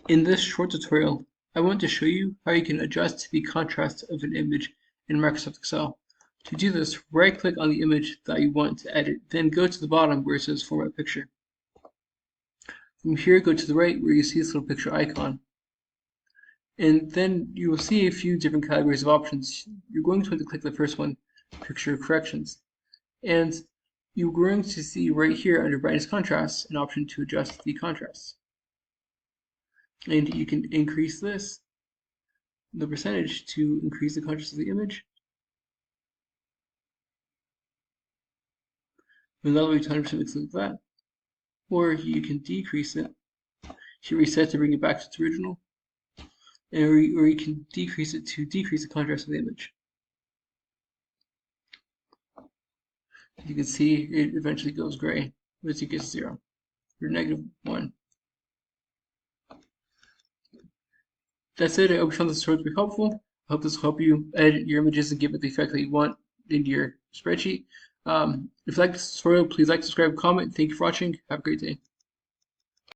In this short tutorial, I want to show you how you can adjust the contrast of an image in Microsoft Excel. To do this, right-click on the image that you want to edit, then go to the bottom where it says Format Picture. From here, go to the right where you see this little picture icon. And then you will see a few different categories of options. You're going to want to click the first one, Picture Corrections. And you're going to see right here under Brightness Contrast an option to adjust the contrast. And you can increase this, the percentage, to increase the contrast of the image. Another way to 100% mix like that. Or you can decrease it. You reset to bring it back to its original. Or you can decrease it to decrease the contrast of the image. You can see it eventually goes gray once it gets 0 or -1. That's it. I hope you found this tutorial to be helpful. I hope this will help you edit your images and give it the effect that you want in your spreadsheet. If you like this tutorial, please like, subscribe, comment. Thank you for watching. Have a great day.